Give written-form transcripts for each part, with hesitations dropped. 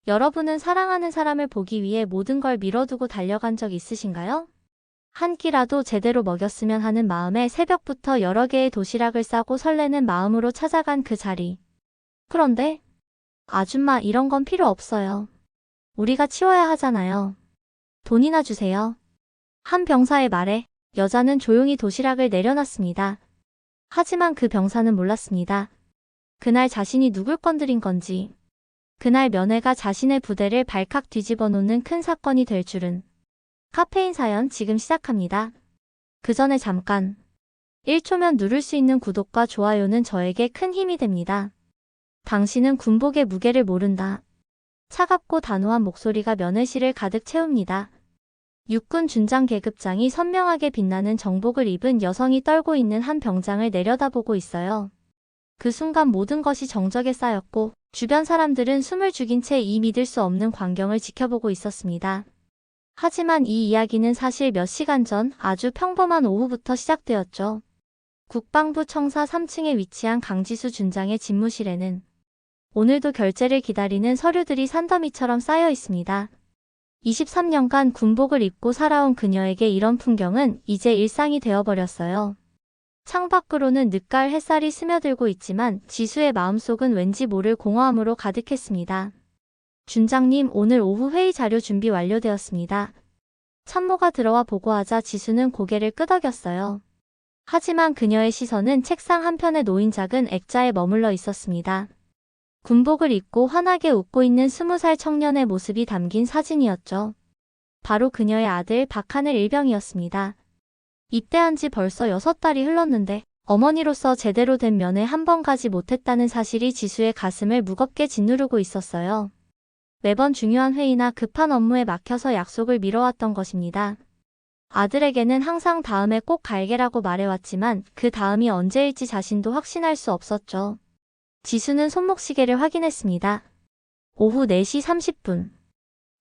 여러분은 사랑하는 사람을 보기 위해 모든 걸 미뤄두고 달려간 적 있으신가요? 한 끼라도 제대로 먹였으면 하는 마음에 새벽부터 여러 개의 도시락을 싸고 설레는 마음으로 찾아간 그 자리. 그런데, 아줌마 이런 건 필요 없어요. 우리가 치워야 하잖아요. 돈이나 주세요. 한 병사의 말에 여자는 조용히 도시락을 내려놨습니다. 하지만 그 병사는 몰랐습니다. 그날 자신이 누굴 건드린 건지, 그날 면회가 자신의 부대를 발칵 뒤집어 놓는 큰 사건이 될 줄은. 카페인 사연 지금 시작합니다. 그 전에 잠깐. 1초면 누를 수 있는 구독과 좋아요는 저에게 큰 힘이 됩니다. 당신은 군복의 무게를 모른다. 차갑고 단호한 목소리가 면회실을 가득 채웁니다. 육군 준장 계급장이 선명하게 빛나는 정복을 입은 여성이 떨고 있는 한 병장을 내려다보고 있어요. 그 순간 모든 것이 정적에 쌓였고 주변 사람들은 숨을 죽인 채 이 믿을 수 없는 광경을 지켜보고 있었습니다. 하지만 이 이야기는 사실 몇 시간 전 아주 평범한 오후부터 시작되었죠. 국방부 청사 3층에 위치한 강지수 준장의 집무실에는 오늘도 결제를 기다리는 서류들이 산더미처럼 쌓여 있습니다. 23년간 군복을 입고 살아온 그녀에게 이런 풍경은 이제 일상이 되어버렸어요. 창밖으로는 늦가을 햇살이 스며들고 있지만 지수의 마음속은 왠지 모를 공허함으로 가득했습니다. 준장님, 오늘 오후 회의 자료 준비 완료되었습니다. 참모가 들어와 보고하자 지수는 고개를 끄덕였어요. 하지만 그녀의 시선은 책상 한편에 놓인 작은 액자에 머물러 있었습니다. 군복을 입고 환하게 웃고 있는 20살 청년의 모습이 담긴 사진이었죠. 바로 그녀의 아들 박하늘 일병이었습니다. 입대한 지 벌써 6달이 흘렀는데 어머니로서 제대로 된 면회 한 번 가지 못했다는 사실이 지수의 가슴을 무겁게 짓누르고 있었어요. 매번 중요한 회의나 급한 업무에 막혀서 약속을 미뤄왔던 것입니다. 아들에게는 항상 다음에 꼭 갈게라고 말해왔지만 그 다음이 언제일지 자신도 확신할 수 없었죠. 지수는 손목시계를 확인했습니다. 오후 4시 30분.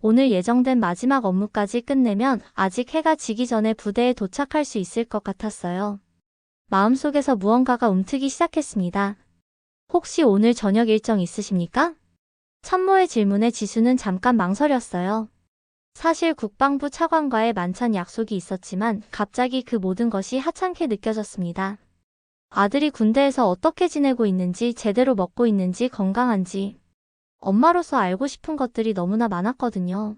오늘 예정된 마지막 업무까지 끝내면 아직 해가 지기 전에 부대에 도착할 수 있을 것 같았어요. 마음속에서 무언가가 움트기 시작했습니다. 혹시 오늘 저녁 일정 있으십니까? 참모의 질문에 지수는 잠깐 망설였어요. 사실 국방부 차관과의 만찬 약속이 있었지만 갑자기 그 모든 것이 하찮게 느껴졌습니다. 아들이 군대에서 어떻게 지내고 있는지, 제대로 먹고 있는지, 건강한지 엄마로서 알고 싶은 것들이 너무나 많았거든요.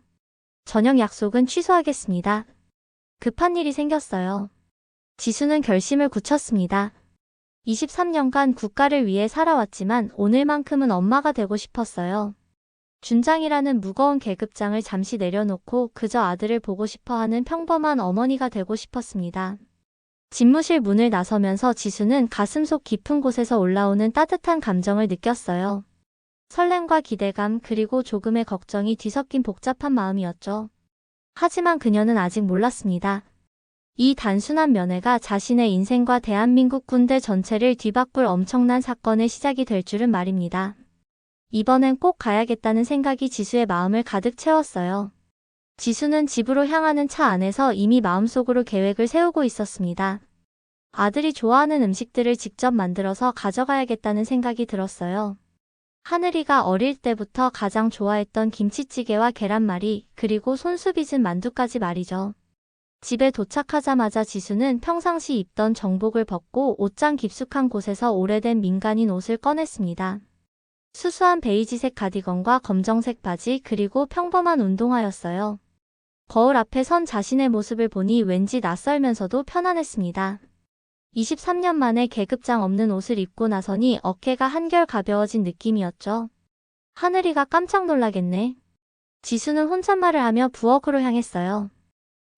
저녁 약속은 취소하겠습니다. 급한 일이 생겼어요. 지수는 결심을 굳혔습니다. 23년간 국가를 위해 살아왔지만 오늘만큼은 엄마가 되고 싶었어요. 준장이라는 무거운 계급장을 잠시 내려놓고 그저 아들을 보고 싶어하는 평범한 어머니가 되고 싶었습니다. 집무실 문을 나서면서 지수는 가슴속 깊은 곳에서 올라오는 따뜻한 감정을 느꼈어요. 설렘과 기대감 그리고 조금의 걱정이 뒤섞인 복잡한 마음이었죠. 하지만 그녀는 아직 몰랐습니다. 이 단순한 면회가 자신의 인생과 대한민국 군대 전체를 뒤바꿀 엄청난 사건의 시작이 될 줄은 말입니다. 이번엔 꼭 가야겠다는 생각이 지수의 마음을 가득 채웠어요. 지수는 집으로 향하는 차 안에서 이미 마음속으로 계획을 세우고 있었습니다. 아들이 좋아하는 음식들을 직접 만들어서 가져가야겠다는 생각이 들었어요. 하늘이가 어릴 때부터 가장 좋아했던 김치찌개와 계란말이, 그리고 손수 빚은 만두까지 말이죠. 집에 도착하자마자 지수는 평상시 입던 정복을 벗고 옷장 깊숙한 곳에서 오래된 민간인 옷을 꺼냈습니다. 수수한 베이지색 가디건과 검정색 바지 그리고 평범한 운동화였어요. 거울 앞에 선 자신의 모습을 보니 왠지 낯설면서도 편안했습니다. 23년 만에 계급장 없는 옷을 입고 나서니 어깨가 한결 가벼워진 느낌이었죠. 하늘이가 깜짝 놀라겠네. 지수는 혼잣말을 하며 부엌으로 향했어요.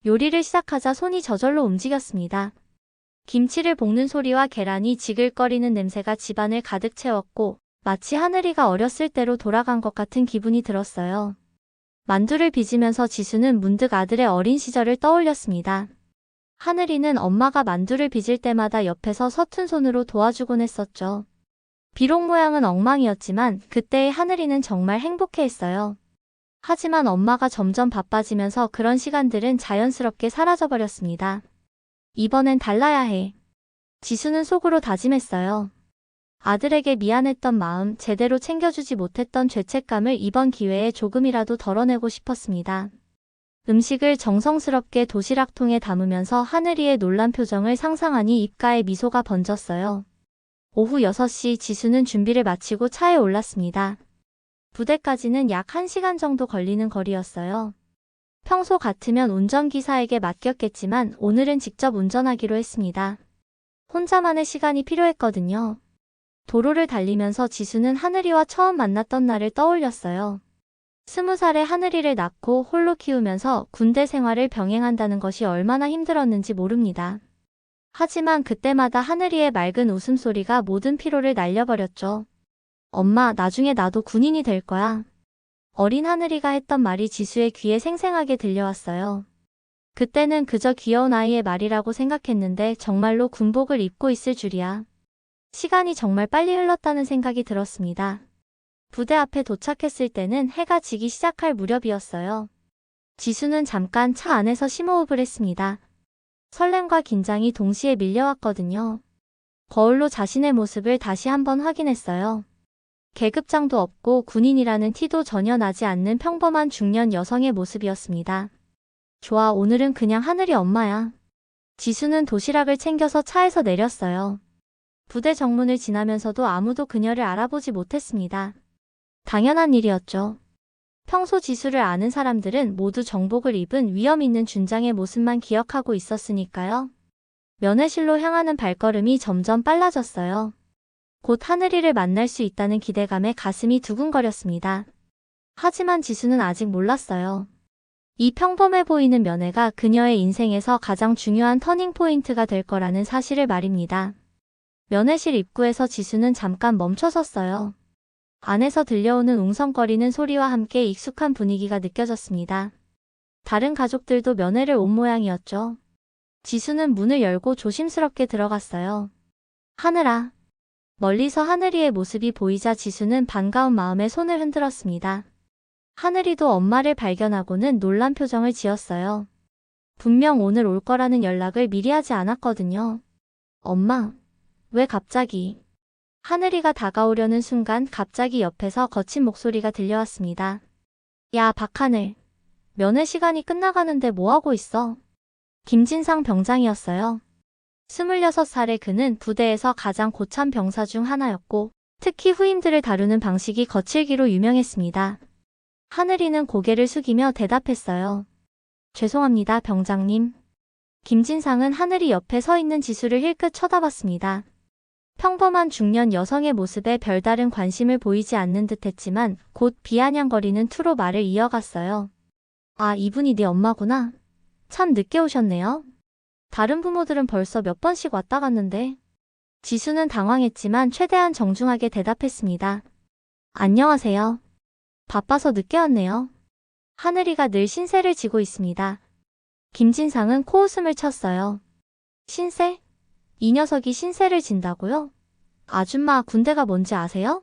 요리를 시작하자 손이 저절로 움직였습니다. 김치를 볶는 소리와 계란이 지글거리는 냄새가 집안을 가득 채웠고 마치 하늘이가 어렸을 때로 돌아간 것 같은 기분이 들었어요. 만두를 빚으면서 지수는 문득 아들의 어린 시절을 떠올렸습니다. 하늘이는 엄마가 만두를 빚을 때마다 옆에서 서툰 손으로 도와주곤 했었죠. 비록 모양은 엉망이었지만 그때의 하늘이는 정말 행복해했어요. 하지만 엄마가 점점 바빠지면서 그런 시간들은 자연스럽게 사라져버렸습니다. 이번엔 달라야 해. 지수는 속으로 다짐했어요. 아들에게 미안했던 마음, 제대로 챙겨주지 못했던 죄책감을 이번 기회에 조금이라도 덜어내고 싶었습니다. 음식을 정성스럽게 도시락통에 담으면서 하늘이의 놀란 표정을 상상하니 입가에 미소가 번졌어요. 오후 6시 지수는 준비를 마치고 차에 올랐습니다. 부대까지는 약 1시간 정도 걸리는 거리였어요. 평소 같으면 운전기사에게 맡겼겠지만 오늘은 직접 운전하기로 했습니다. 혼자만의 시간이 필요했거든요. 도로를 달리면서 지수는 하늘이와 처음 만났던 날을 떠올렸어요. 20살에 하늘이를 낳고 홀로 키우면서 군대 생활을 병행한다는 것이 얼마나 힘들었는지 모릅니다. 하지만 그때마다 하늘이의 맑은 웃음소리가 모든 피로를 날려버렸죠. 엄마, 나중에 나도 군인이 될 거야. 어린 하늘이가 했던 말이 지수의 귀에 생생하게 들려왔어요. 그때는 그저 귀여운 아이의 말이라고 생각했는데 정말로 군복을 입고 있을 줄이야. 시간이 정말 빨리 흘렀다는 생각이 들었습니다. 부대 앞에 도착했을 때는 해가 지기 시작할 무렵이었어요. 지수는 잠깐 차 안에서 심호흡을 했습니다. 설렘과 긴장이 동시에 밀려왔거든요. 거울로 자신의 모습을 다시 한번 확인했어요. 계급장도 없고 군인이라는 티도 전혀 나지 않는 평범한 중년 여성의 모습이었습니다. 좋아, 오늘은 그냥 하늘이 엄마야. 지수는 도시락을 챙겨서 차에서 내렸어요. 부대 정문을 지나면서도 아무도 그녀를 알아보지 못했습니다. 당연한 일이었죠. 평소 지수를 아는 사람들은 모두 정복을 입은 위험 있는 준장의 모습만 기억하고 있었으니까요. 면회실로 향하는 발걸음이 점점 빨라졌어요. 곧 하늘이를 만날 수 있다는 기대감에 가슴이 두근거렸습니다. 하지만 지수는 아직 몰랐어요. 이 평범해 보이는 면회가 그녀의 인생에서 가장 중요한 터닝포인트가 될 거라는 사실을 말입니다. 면회실 입구에서 지수는 잠깐 멈춰섰어요. 안에서 들려오는 웅성거리는 소리와 함께 익숙한 분위기가 느껴졌습니다. 다른 가족들도 면회를 온 모양이었죠. 지수는 문을 열고 조심스럽게 들어갔어요. 하늘아. 멀리서 하늘이의 모습이 보이자 지수는 반가운 마음에 손을 흔들었습니다. 하늘이도 엄마를 발견하고는 놀란 표정을 지었어요. 분명 오늘 올 거라는 연락을 미리 하지 않았거든요. 엄마, 왜 갑자기? 하늘이가 다가오려는 순간 갑자기 옆에서 거친 목소리가 들려왔습니다. 야, 박하늘. 면회 시간이 끝나가는데 뭐하고 있어? 김진상 병장이었어요. 26살의 그는 부대에서 가장 고참 병사 중 하나였고 특히 후임들을 다루는 방식이 거칠기로 유명했습니다. 하늘이는 고개를 숙이며 대답했어요. 죄송합니다, 병장님. 김진상은 하늘이 옆에 서 있는 지수를 힐끗 쳐다봤습니다. 평범한 중년 여성의 모습에 별다른 관심을 보이지 않는 듯 했지만 곧 비아냥거리는 투로 말을 이어갔어요. 아, 이분이 네 엄마구나. 참 늦게 오셨네요. 다른 부모들은 벌써 몇 번씩 왔다 갔는데. 지수는 당황했지만 최대한 정중하게 대답했습니다. 안녕하세요. 바빠서 늦게 왔네요. 하늘이가 늘 신세를 지고 있습니다. 김진상은 코웃음을 쳤어요. 신세? 이 녀석이 신세를 진다고요? 아줌마, 군대가 뭔지 아세요?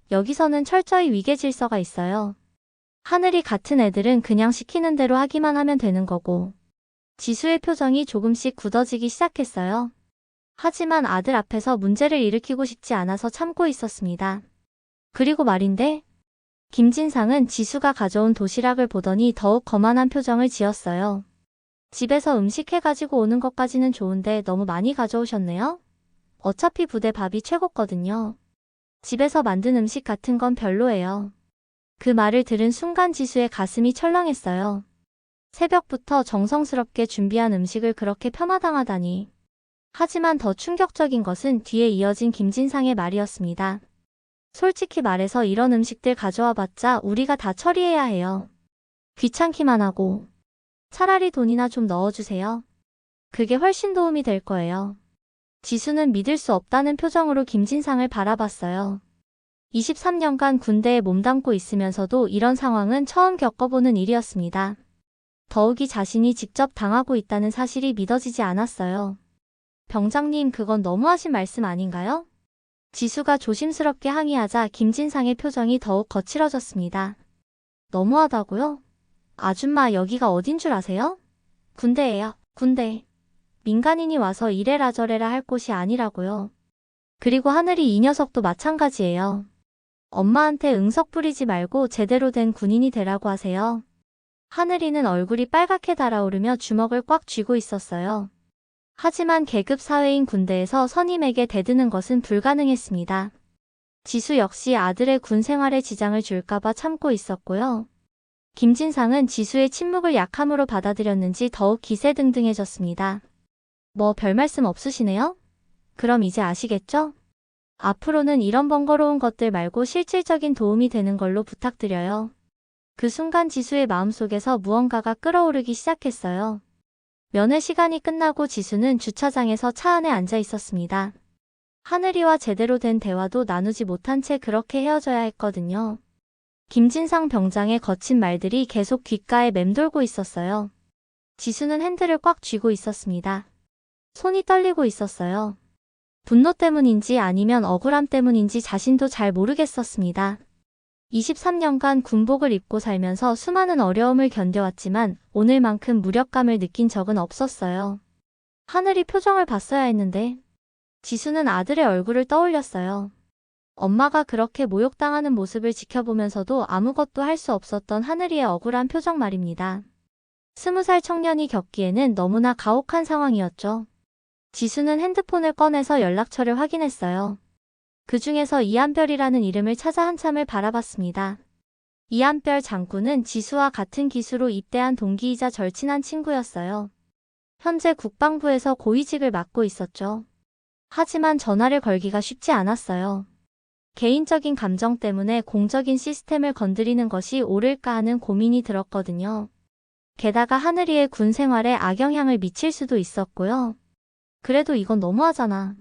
여기서는 철저히 위계 질서가 있어요. 하늘이 같은 애들은 그냥 시키는 대로 하기만 하면 되는 거고. 지수의 표정이 조금씩 굳어지기 시작했어요. 하지만 아들 앞에서 문제를 일으키고 싶지 않아서 참고 있었습니다. 그리고 말인데, 김진상은 지수가 가져온 도시락을 보더니 더욱 거만한 표정을 지었어요. 집에서 음식 해가지고 오는 것까지는 좋은데 너무 많이 가져오셨네요? 어차피 부대 밥이 최고거든요. 집에서 만든 음식 같은 건 별로예요. 그 말을 들은 순간 지수의 가슴이 철렁했어요. 새벽부터 정성스럽게 준비한 음식을 그렇게 폄하당하다니. 하지만 더 충격적인 것은 뒤에 이어진 김진상의 말이었습니다. 솔직히 말해서 이런 음식들 가져와 봤자 우리가 다 처리해야 해요. 귀찮기만 하고. 차라리 돈이나 좀 넣어주세요. 그게 훨씬 도움이 될 거예요. 지수는 믿을 수 없다는 표정으로 김진상을 바라봤어요. 23년간 군대에 몸담고 있으면서도 이런 상황은 처음 겪어보는 일이었습니다. 더욱이 자신이 직접 당하고 있다는 사실이 믿어지지 않았어요. 병장님, 그건 너무하신 말씀 아닌가요? 지수가 조심스럽게 항의하자 김진상의 표정이 더욱 거칠어졌습니다. 너무하다고요? 아줌마, 여기가 어딘 줄 아세요? 군대예요. 군대. 민간인이 와서 이래라 저래라 할 곳이 아니라고요. 그리고 하늘이 이 녀석도 마찬가지예요. 엄마한테 응석 부리지 말고 제대로 된 군인이 되라고 하세요. 하늘이는 얼굴이 빨갛게 달아오르며 주먹을 꽉 쥐고 있었어요. 하지만 계급 사회인 군대에서 선임에게 대드는 것은 불가능했습니다. 지수 역시 아들의 군 생활에 지장을 줄까봐 참고 있었고요. 김진상은 지수의 침묵을 약함으로 받아들였는지 더욱 기세등등해졌습니다. 뭐 별 말씀 없으시네요? 그럼 이제 아시겠죠? 앞으로는 이런 번거로운 것들 말고 실질적인 도움이 되는 걸로 부탁드려요. 그 순간 지수의 마음속에서 무언가가 끓어오르기 시작했어요. 면회 시간이 끝나고 지수는 주차장에서 차 안에 앉아 있었습니다. 하늘이와 제대로 된 대화도 나누지 못한 채 그렇게 헤어져야 했거든요. 김진상 병장의 거친 말들이 계속 귓가에 맴돌고 있었어요. 지수는 핸들을 꽉 쥐고 있었습니다. 손이 떨리고 있었어요. 분노 때문인지 아니면 억울함 때문인지 자신도 잘 모르겠었습니다. 23년간 군복을 입고 살면서 수많은 어려움을 견뎌왔지만 오늘만큼 무력감을 느낀 적은 없었어요. 하늘이 표정을 봤어야 했는데 지수는 아들의 얼굴을 떠올렸어요. 엄마가 그렇게 모욕당하는 모습을 지켜보면서도 아무것도 할 수 없었던 하늘이의 억울한 표정 말입니다. 20살 청년이 겪기에는 너무나 가혹한 상황이었죠. 지수는 핸드폰을 꺼내서 연락처를 확인했어요. 그 중에서 이한별이라는 이름을 찾아 한참을 바라봤습니다. 이한별 장군은 지수와 같은 기수로 입대한 동기이자 절친한 친구였어요. 현재 국방부에서 고위직을 맡고 있었죠. 하지만 전화를 걸기가 쉽지 않았어요. 개인적인 감정 때문에 공적인 시스템을 건드리는 것이 옳을까 하는 고민이 들었거든요. 게다가 하늘이의 군 생활에 악영향을 미칠 수도 있었고요. 그래도 이건 너무하잖아.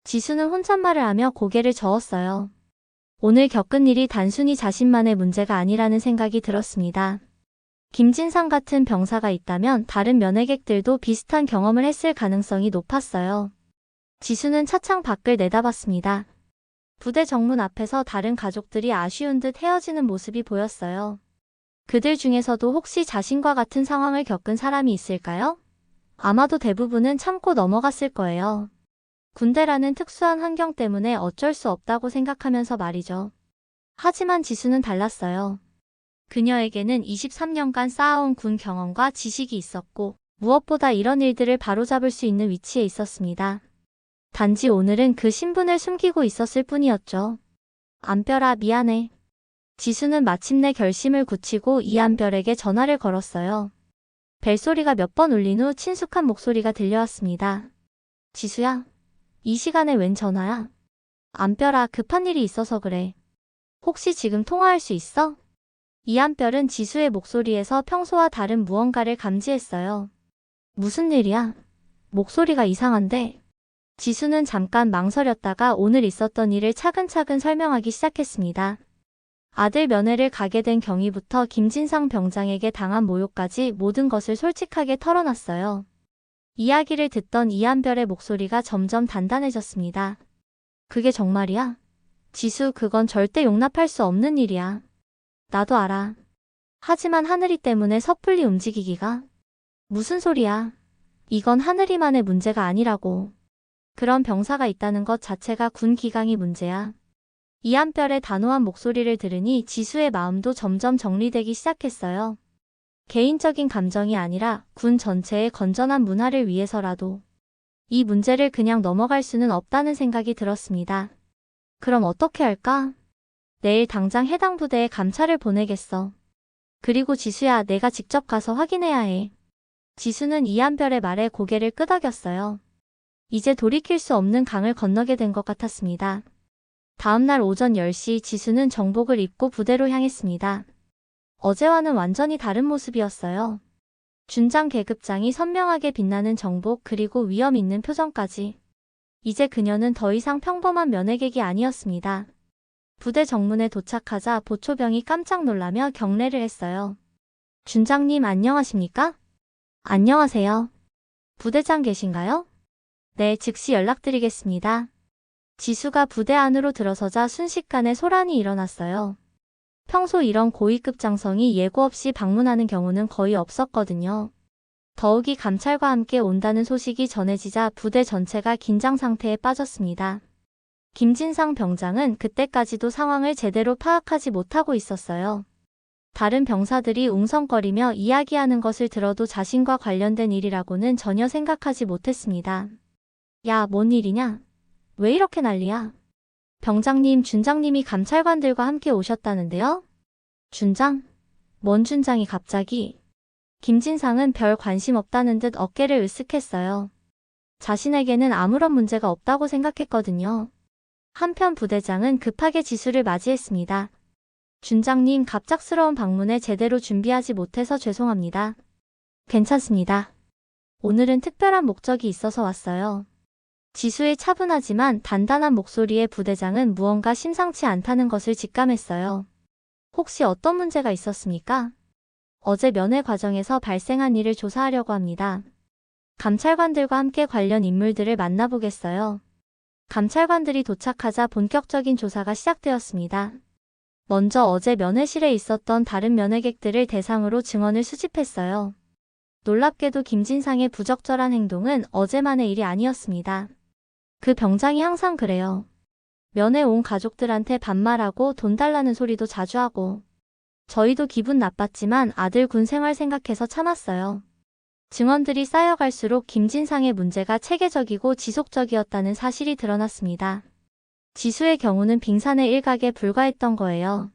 지수는 혼잣말을 하며 고개를 저었어요. 오늘 겪은 일이 단순히 자신만의 문제가 아니라는 생각이 들었습니다. 김진상 같은 병사가 있다면 다른 면회객들도 비슷한 경험을 했을 가능성이 높았어요. 지수는 차창 밖을 내다봤습니다. 부대 정문 앞에서 다른 가족들이 아쉬운 듯 헤어지는 모습이 보였어요. 그들 중에서도 혹시 자신과 같은 상황을 겪은 사람이 있을까요? 아마도 대부분은 참고 넘어갔을 거예요. 군대라는 특수한 환경 때문에 어쩔 수 없다고 생각하면서 말이죠. 하지만 지수는 달랐어요. 그녀에게는 23년간 쌓아온 군 경험과 지식이 있었고 무엇보다 이런 일들을 바로잡을 수 있는 위치에 있었습니다. 단지 오늘은 그 신분을 숨기고 있었을 뿐이었죠. 안별아, 미안해. 지수는 마침내 결심을 굳히고 이안별에게 전화를 걸었어요. 벨소리가 몇 번 울린 후 친숙한 목소리가 들려왔습니다. 지수야, 이 시간에 웬 전화야? 안별아, 급한 일이 있어서 그래. 혹시 지금 통화할 수 있어? 이안별은 지수의 목소리에서 평소와 다른 무언가를 감지했어요. 무슨 일이야? 목소리가 이상한데? 지수는 잠깐 망설였다가 오늘 있었던 일을 차근차근 설명하기 시작했습니다. 아들 면회를 가게 된 경위부터 김진상 병장에게 당한 모욕까지 모든 것을 솔직하게 털어놨어요. 이야기를 듣던 이한별의 목소리가 점점 단단해졌습니다. 그게 정말이야? 지수, 그건 절대 용납할 수 없는 일이야. 나도 알아. 하지만 하늘이 때문에 섣불리 움직이기가. 무슨 소리야? 이건 하늘이만의 문제가 아니라고. 그런 병사가 있다는 것 자체가 군 기강이 문제야. 이한별의 단호한 목소리를 들으니 지수의 마음도 점점 정리되기 시작했어요. 개인적인 감정이 아니라 군 전체의 건전한 문화를 위해서라도 이 문제를 그냥 넘어갈 수는 없다는 생각이 들었습니다. 그럼 어떻게 할까? 내일 당장 해당 부대에 감찰을 보내겠어. 그리고 지수야, 내가 직접 가서 확인해야 해. 지수는 이한별의 말에 고개를 끄덕였어요. 이제 돌이킬 수 없는 강을 건너게 된 것 같았습니다. 다음날 오전 10시 지수는 정복을 입고 부대로 향했습니다. 어제와는 완전히 다른 모습이었어요. 준장 계급장이 선명하게 빛나는 정복 그리고 위험 있는 표정까지. 이제 그녀는 더 이상 평범한 면회객이 아니었습니다. 부대 정문에 도착하자 보초병이 깜짝 놀라며 경례를 했어요. 준장님 안녕하십니까? 안녕하세요. 부대장 계신가요? 네, 즉시 연락드리겠습니다. 지수가 부대 안으로 들어서자 순식간에 소란이 일어났어요. 평소 이런 고위급 장성이 예고 없이 방문하는 경우는 거의 없었거든요. 더욱이 감찰과 함께 온다는 소식이 전해지자 부대 전체가 긴장 상태에 빠졌습니다. 김진상 병장은 그때까지도 상황을 제대로 파악하지 못하고 있었어요. 다른 병사들이 웅성거리며 이야기하는 것을 들어도 자신과 관련된 일이라고는 전혀 생각하지 못했습니다. 야, 뭔 일이냐? 왜 이렇게 난리야? 병장님, 준장님이 감찰관들과 함께 오셨다는데요? 준장? 뭔 준장이 갑자기? 김진상은 별 관심 없다는 듯 어깨를 으쓱했어요. 자신에게는 아무런 문제가 없다고 생각했거든요. 한편 부대장은 급하게 지수를 맞이했습니다. 준장님, 갑작스러운 방문에 제대로 준비하지 못해서 죄송합니다. 괜찮습니다. 오늘은 특별한 목적이 있어서 왔어요. 지수의 차분하지만 단단한 목소리에 부대장은 무언가 심상치 않다는 것을 직감했어요. 혹시 어떤 문제가 있었습니까? 어제 면회 과정에서 발생한 일을 조사하려고 합니다. 감찰관들과 함께 관련 인물들을 만나보겠어요. 감찰관들이 도착하자 본격적인 조사가 시작되었습니다. 먼저 어제 면회실에 있었던 다른 면회객들을 대상으로 증언을 수집했어요. 놀랍게도 김진상의 부적절한 행동은 어제만의 일이 아니었습니다. 그 병장이 항상 그래요. 면회 온 가족들한테 반말하고 돈 달라는 소리도 자주 하고. 저희도 기분 나빴지만 아들 군 생활 생각해서 참았어요. 증언들이 쌓여갈수록 김진상의 문제가 체계적이고 지속적이었다는 사실이 드러났습니다. 지수의 경우는 빙산의 일각에 불과했던 거예요.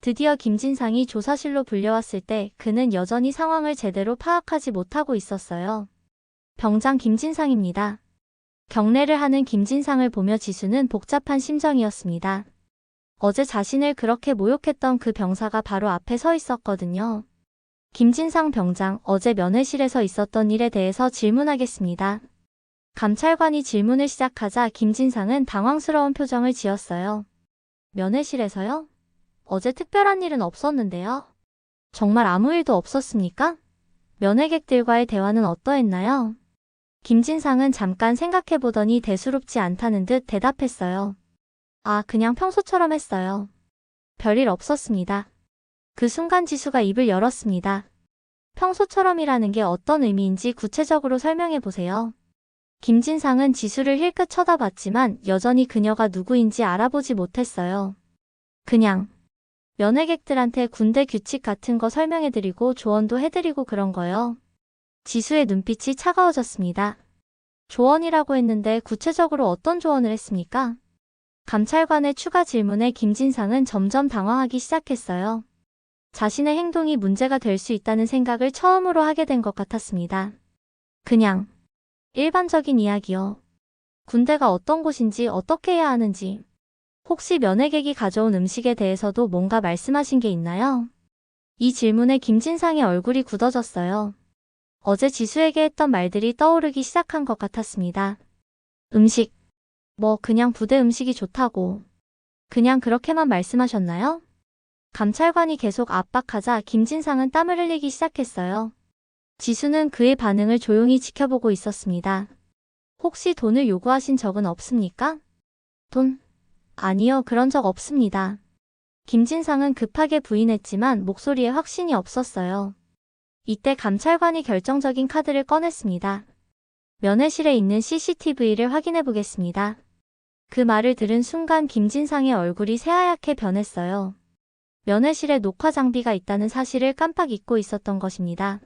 드디어 김진상이 조사실로 불려왔을 때 그는 여전히 상황을 제대로 파악하지 못하고 있었어요. 병장 김진상입니다. 경례를 하는 김진상을 보며 지수는 복잡한 심정이었습니다. 어제 자신을 그렇게 모욕했던 그 병사가 바로 앞에 서 있었거든요. 김진상 병장, 어제 면회실에서 있었던 일에 대해서 질문하겠습니다. 감찰관이 질문을 시작하자 김진상은 당황스러운 표정을 지었어요. 면회실에서요? 어제 특별한 일은 없었는데요. 정말 아무 일도 없었습니까? 면회객들과의 대화는 어떠했나요? 김진상은 잠깐 생각해보더니 대수롭지 않다는 듯 대답했어요. 아, 그냥 평소처럼 했어요. 별일 없었습니다. 그 순간 지수가 입을 열었습니다. 평소처럼이라는 게 어떤 의미인지 구체적으로 설명해보세요. 김진상은 지수를 힐끗 쳐다봤지만 여전히 그녀가 누구인지 알아보지 못했어요. 그냥 면회객들한테 군대 규칙 같은 거 설명해드리고 조언도 해드리고 그런 거요. 지수의 눈빛이 차가워졌습니다. 조언이라고 했는데 구체적으로 어떤 조언을 했습니까? 감찰관의 추가 질문에 김진상은 점점 당황하기 시작했어요. 자신의 행동이 문제가 될 수 있다는 생각을 처음으로 하게 된 것 같았습니다. 그냥 일반적인 이야기요. 군대가 어떤 곳인지 어떻게 해야 하는지. 혹시 면회객이 가져온 음식에 대해서도 뭔가 말씀하신 게 있나요? 이 질문에 김진상의 얼굴이 굳어졌어요. 어제 지수에게 했던 말들이 떠오르기 시작한 것 같았습니다. 음식. 그냥 부대 음식이 좋다고. 그냥 그렇게만 말씀하셨나요? 감찰관이 계속 압박하자 김진상은 땀을 흘리기 시작했어요. 지수는 그의 반응을 조용히 지켜보고 있었습니다. 혹시 돈을 요구하신 적은 없습니까? 돈? 아니요, 그런 적 없습니다. 김진상은 급하게 부인했지만 목소리에 확신이 없었어요. 이때 감찰관이 결정적인 카드를 꺼냈습니다. 면회실에 있는 CCTV를 확인해 보겠습니다. 그 말을 들은 순간 김진상의 얼굴이 새하얗게 변했어요. 면회실에 녹화 장비가 있다는 사실을 깜빡 잊고 있었던 것입니다.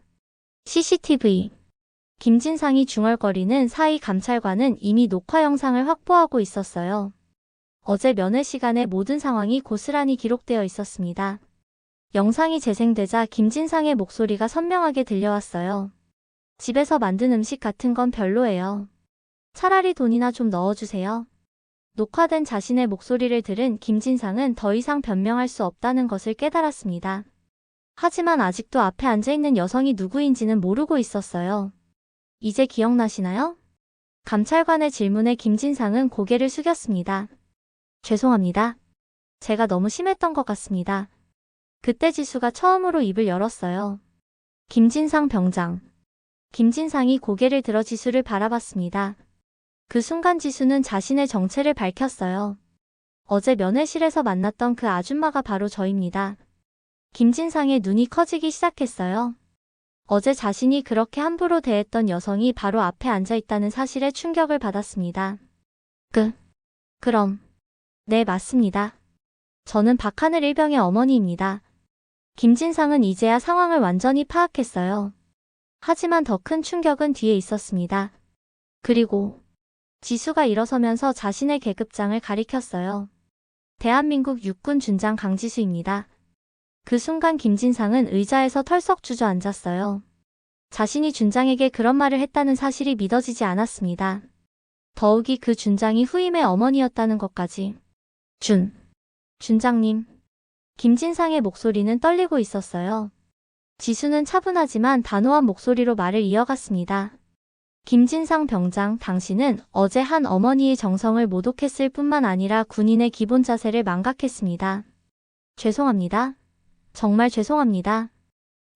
CCTV. 김진상이 중얼거리는 사이 감찰관은 이미 녹화 영상을 확보하고 있었어요. 어제 면회 시간에 모든 상황이 고스란히 기록되어 있었습니다. 영상이 재생되자 김진상의 목소리가 선명하게 들려왔어요. 집에서 만든 음식 같은 건 별로예요. 차라리 돈이나 좀 넣어주세요. 녹화된 자신의 목소리를 들은 김진상은 더 이상 변명할 수 없다는 것을 깨달았습니다. 하지만 아직도 앞에 앉아있는 여성이 누구인지는 모르고 있었어요. 이제 기억나시나요? 감찰관의 질문에 김진상은 고개를 숙였습니다. 죄송합니다. 제가 너무 심했던 것 같습니다. 그때 지수가 처음으로 입을 열었어요. 김진상 병장. 김진상이 고개를 들어 지수를 바라봤습니다. 그 순간 지수는 자신의 정체를 밝혔어요. 어제 면회실에서 만났던 그 아줌마가 바로 저입니다. 김진상의 눈이 커지기 시작했어요. 어제 자신이 그렇게 함부로 대했던 여성이 바로 앞에 앉아있다는 사실에 충격을 받았습니다. 그럼. 네, 맞습니다. 저는 박하늘 일병의 어머니입니다. 김진상은 이제야 상황을 완전히 파악했어요. 하지만 더 큰 충격은 뒤에 있었습니다. 그리고 지수가 일어서면서 자신의 계급장을 가리켰어요. 대한민국 육군 준장 강지수입니다. 그 순간 김진상은 의자에서 털썩 주저앉았어요. 자신이 준장에게 그런 말을 했다는 사실이 믿어지지 않았습니다. 더욱이 그 준장이 후임의 어머니였다는 것까지. 준장님. 김진상의 목소리는 떨리고 있었어요. 지수는 차분하지만 단호한 목소리로 말을 이어갔습니다. 김진상 병장, 당신은 어제 한 어머니의 정성을 모독했을 뿐만 아니라 군인의 기본 자세를 망각했습니다. 죄송합니다. 정말 죄송합니다.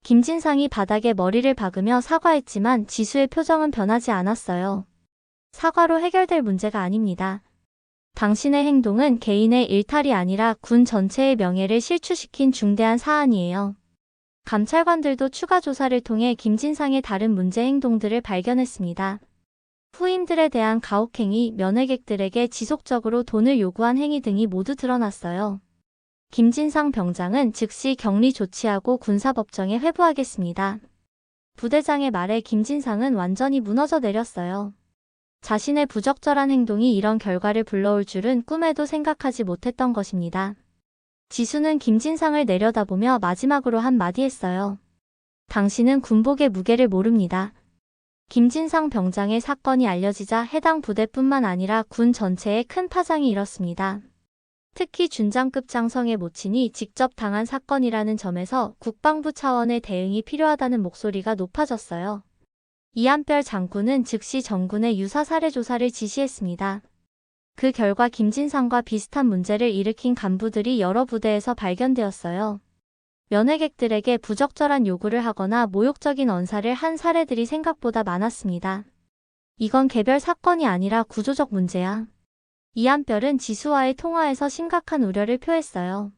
김진상이 바닥에 머리를 박으며 사과했지만 지수의 표정은 변하지 않았어요. 사과로 해결될 문제가 아닙니다. 당신의 행동은 개인의 일탈이 아니라 군 전체의 명예를 실추시킨 중대한 사안이에요. 감찰관들도 추가 조사를 통해 김진상의 다른 문제 행동들을 발견했습니다. 후임들에 대한 가혹행위, 면회객들에게 지속적으로 돈을 요구한 행위 등이 모두 드러났어요. 김진상 병장은 즉시 격리 조치하고 군사법정에 회부하겠습니다. 부대장의 말에 김진상은 완전히 무너져 내렸어요. 자신의 부적절한 행동이 이런 결과를 불러올 줄은 꿈에도 생각하지 못했던 것입니다. 지수는 김진상을 내려다보며 마지막으로 한마디 했어요. 당신은 군복의 무게를 모릅니다. 김진상 병장의 사건이 알려지자 해당 부대뿐만 아니라 군 전체에 큰 파장이 일었습니다. 특히 준장급 장성의 모친이 직접 당한 사건이라는 점에서 국방부 차원의 대응이 필요하다는 목소리가 높아졌어요. 이한별 장군은 즉시 전군의 유사 사례 조사를 지시했습니다. 그 결과 김진상과 비슷한 문제를 일으킨 간부들이 여러 부대에서 발견되었어요. 면회객들에게 부적절한 요구를 하거나 모욕적인 언사를 한 사례들이 생각보다 많았습니다. 이건 개별 사건이 아니라 구조적 문제야. 이한별은 지수와의 통화에서 심각한 우려를 표했어요.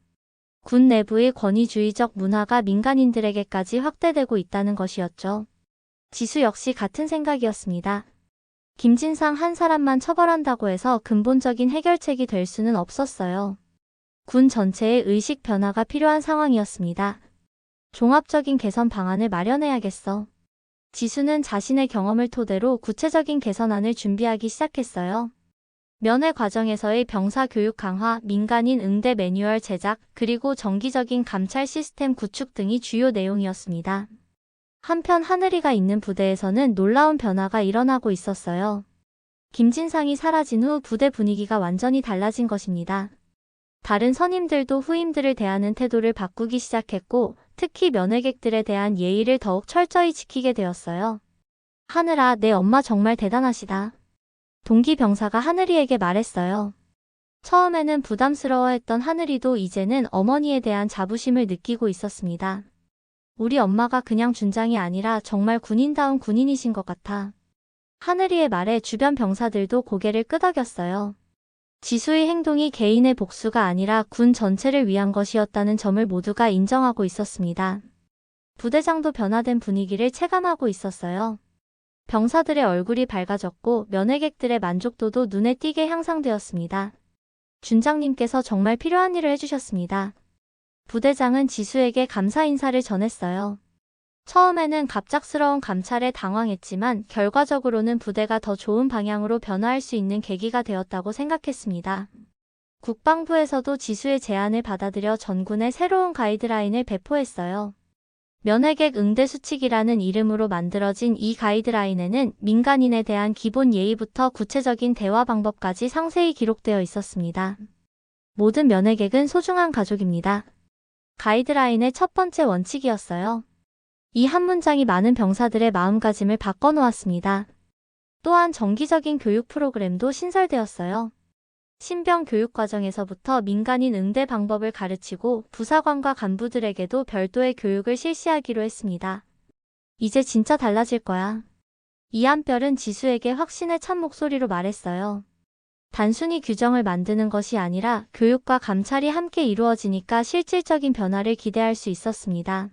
군 내부의 권위주의적 문화가 민간인들에게까지 확대되고 있다는 것이었죠. 지수 역시 같은 생각이었습니다. 김진상 한 사람만 처벌한다고 해서 근본적인 해결책이 될 수는 없었어요. 군 전체의 의식 변화가 필요한 상황이었습니다. 종합적인 개선 방안을 마련해야겠어. 지수는 자신의 경험을 토대로 구체적인 개선안을 준비하기 시작했어요. 면회 과정에서의 병사 교육 강화, 민간인 응대 매뉴얼 제작, 그리고 정기적인 감찰 시스템 구축 등이 주요 내용이었습니다. 한편 하늘이가 있는 부대에서는 놀라운 변화가 일어나고 있었어요. 김진상이 사라진 후 부대 분위기가 완전히 달라진 것입니다. 다른 선임들도 후임들을 대하는 태도를 바꾸기 시작했고, 특히 면회객들에 대한 예의를 더욱 철저히 지키게 되었어요. 하늘아, 내 엄마 정말 대단하시다. 동기 병사가 하늘이에게 말했어요. 처음에는 부담스러워했던 하늘이도 이제는 어머니에 대한 자부심을 느끼고 있었습니다. 우리 엄마가 그냥 준장이 아니라 정말 군인다운 군인이신 것 같아. 하늘이의 말에 주변 병사들도 고개를 끄덕였어요. 지수의 행동이 개인의 복수가 아니라 군 전체를 위한 것이었다는 점을 모두가 인정하고 있었습니다. 부대장도 변화된 분위기를 체감하고 있었어요. 병사들의 얼굴이 밝아졌고 면회객들의 만족도도 눈에 띄게 향상되었습니다. 준장님께서 정말 필요한 일을 해주셨습니다. 부대장은 지수에게 감사 인사를 전했어요. 처음에는 갑작스러운 감찰에 당황했지만 결과적으로는 부대가 더 좋은 방향으로 변화할 수 있는 계기가 되었다고 생각했습니다. 국방부에서도 지수의 제안을 받아들여 전군에 새로운 가이드라인을 배포했어요. 면회객 응대 수칙이라는 이름으로 만들어진 이 가이드라인에는 민간인에 대한 기본 예의부터 구체적인 대화 방법까지 상세히 기록되어 있었습니다. 모든 면회객은 소중한 가족입니다. 가이드라인의 첫 번째 원칙이었어요. 이 한 문장이 많은 병사들의 마음가짐을 바꿔놓았습니다. 또한 정기적인 교육 프로그램도 신설되었어요. 신병 교육 과정에서부터 민간인 응대 방법을 가르치고 부사관과 간부들에게도 별도의 교육을 실시하기로 했습니다. 이제 진짜 달라질 거야. 이한별은 지수에게 확신에 찬 목소리로 말했어요. 단순히 규정을 만드는 것이 아니라 교육과 감찰이 함께 이루어지니까 실질적인 변화를 기대할 수 있었습니다.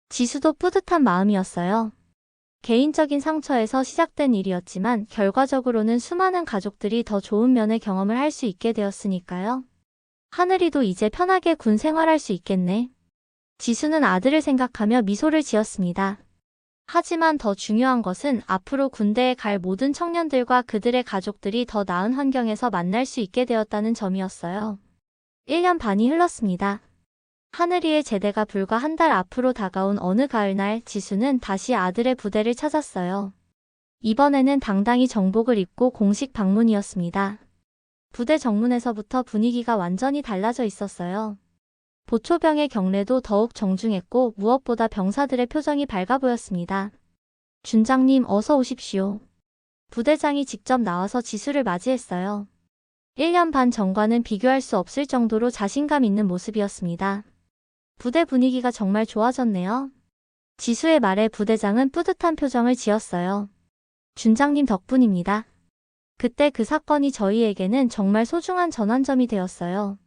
지수도 뿌듯한 마음이었어요. 개인적인 상처에서 시작된 일이었지만 결과적으로는 수많은 가족들이 더 좋은 면의 경험을 할 수 있게 되었으니까요. 하늘이도 이제 편하게 군 생활할 수 있겠네. 지수는 아들을 생각하며 미소를 지었습니다. 하지만 더 중요한 것은 앞으로 군대에 갈 모든 청년들과 그들의 가족들이 더 나은 환경에서 만날 수 있게 되었다는 점이었어요. 1년 반이 흘렀습니다. 하늘이의 제대가 불과 한 달 앞으로 다가온 어느 가을날 지수는 다시 아들의 부대를 찾았어요. 이번에는 당당히 정복을 입고 공식 방문이었습니다. 부대 정문에서부터 분위기가 완전히 달라져 있었어요. 보초병의 경례도 더욱 정중했고 무엇보다 병사들의 표정이 밝아 보였습니다. 준장님 어서 오십시오. 부대장이 직접 나와서 지수를 맞이했어요. 1년 반 전과는 비교할 수 없을 정도로 자신감 있는 모습이었습니다. 부대 분위기가 정말 좋아졌네요. 지수의 말에 부대장은 뿌듯한 표정을 지었어요. 준장님 덕분입니다. 그때 그 사건이 저희에게는 정말 소중한 전환점이 되었어요.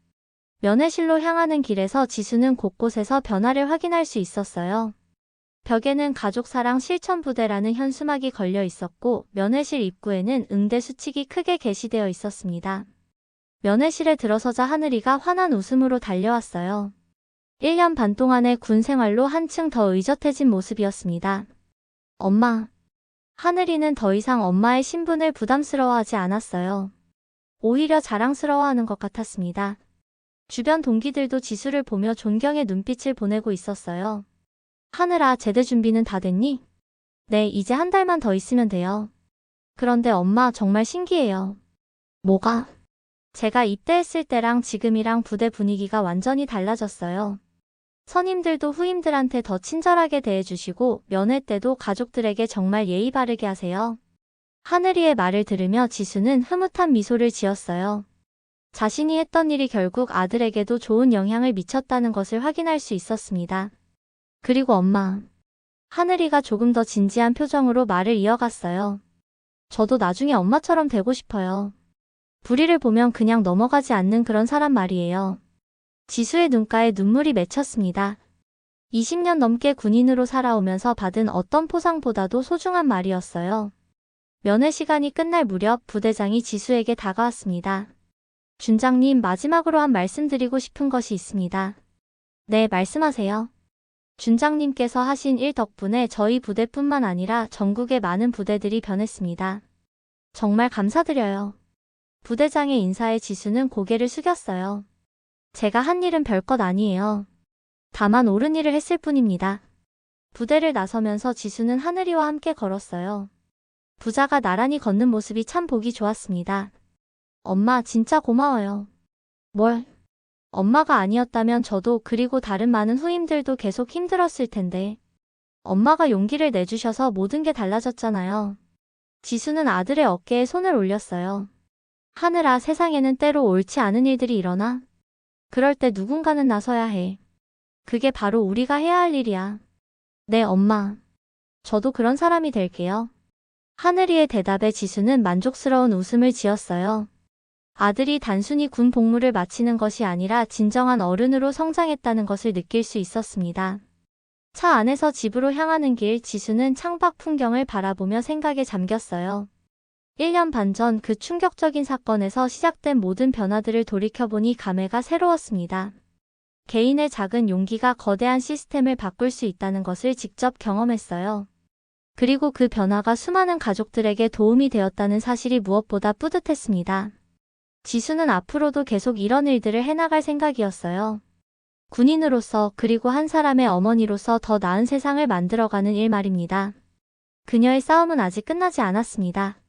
면회실로 향하는 길에서 지수는 곳곳에서 변화를 확인할 수 있었어요. 벽에는 가족사랑 실천부대라는 현수막이 걸려 있었고 면회실 입구에는 응대 수칙이 크게 게시되어 있었습니다. 면회실에 들어서자 하늘이가 환한 웃음으로 달려왔어요. 1년 반 동안의 군 생활로 한층 더 의젓해진 모습이었습니다. 엄마. 하늘이는 더 이상 엄마의 신분을 부담스러워하지 않았어요. 오히려 자랑스러워하는 것 같았습니다. 주변 동기들도 지수를 보며 존경의 눈빛을 보내고 있었어요. 하늘아, 제대 준비는 다 됐니? 네, 이제 한 달만 더 있으면 돼요. 그런데 엄마 정말 신기해요. 뭐가? 제가 입대했을 때랑 지금이랑 부대 분위기가 완전히 달라졌어요. 선임들도 후임들한테 더 친절하게 대해주시고 면회 때도 가족들에게 정말 예의 바르게 하세요. 하늘이의 말을 들으며 지수는 흐뭇한 미소를 지었어요. 자신이 했던 일이 결국 아들에게도 좋은 영향을 미쳤다는 것을 확인할 수 있었습니다. 그리고 엄마. 하늘이가 조금 더 진지한 표정으로 말을 이어갔어요. 저도 나중에 엄마처럼 되고 싶어요. 불의를 보면 그냥 넘어가지 않는 그런 사람 말이에요. 지수의 눈가에 눈물이 맺혔습니다. 20년 넘게 군인으로 살아오면서 받은 어떤 포상보다도 소중한 말이었어요. 면회 시간이 끝날 무렵 부대장이 지수에게 다가왔습니다. 준장님, 마지막으로 한 말씀 드리고 싶은 것이 있습니다. 네, 말씀하세요. 준장님께서 하신 일 덕분에 저희 부대뿐만 아니라 전국의 많은 부대들이 변했습니다. 정말 감사드려요. 부대장의 인사에 지수는 고개를 숙였어요. 제가 한 일은 별것 아니에요. 다만 옳은 일을 했을 뿐입니다. 부대를 나서면서 지수는 하늘이와 함께 걸었어요. 부자가 나란히 걷는 모습이 참 보기 좋았습니다. 엄마 진짜 고마워요. 뭘? 엄마가 아니었다면 저도 그리고 다른 많은 후임들도 계속 힘들었을 텐데. 엄마가 용기를 내주셔서 모든 게 달라졌잖아요. 지수는 아들의 어깨에 손을 올렸어요. 하늘아, 세상에는 때로 옳지 않은 일들이 일어나. 그럴 때 누군가는 나서야 해. 그게 바로 우리가 해야 할 일이야. 네, 엄마. 저도 그런 사람이 될게요. 하늘이의 대답에 지수는 만족스러운 웃음을 지었어요. 아들이 단순히 군 복무를 마치는 것이 아니라 진정한 어른으로 성장했다는 것을 느낄 수 있었습니다. 차 안에서 집으로 향하는 길, 지수는 창밖 풍경을 바라보며 생각에 잠겼어요. 1년 반 전 그 충격적인 사건에서 시작된 모든 변화들을 돌이켜보니 감회가 새로웠습니다. 개인의 작은 용기가 거대한 시스템을 바꿀 수 있다는 것을 직접 경험했어요. 그리고 그 변화가 수많은 가족들에게 도움이 되었다는 사실이 무엇보다 뿌듯했습니다. 지수는 앞으로도 계속 이런 일들을 해나갈 생각이었어요. 군인으로서 그리고 한 사람의 어머니로서 더 나은 세상을 만들어가는 일 말입니다. 그녀의 싸움은 아직 끝나지 않았습니다.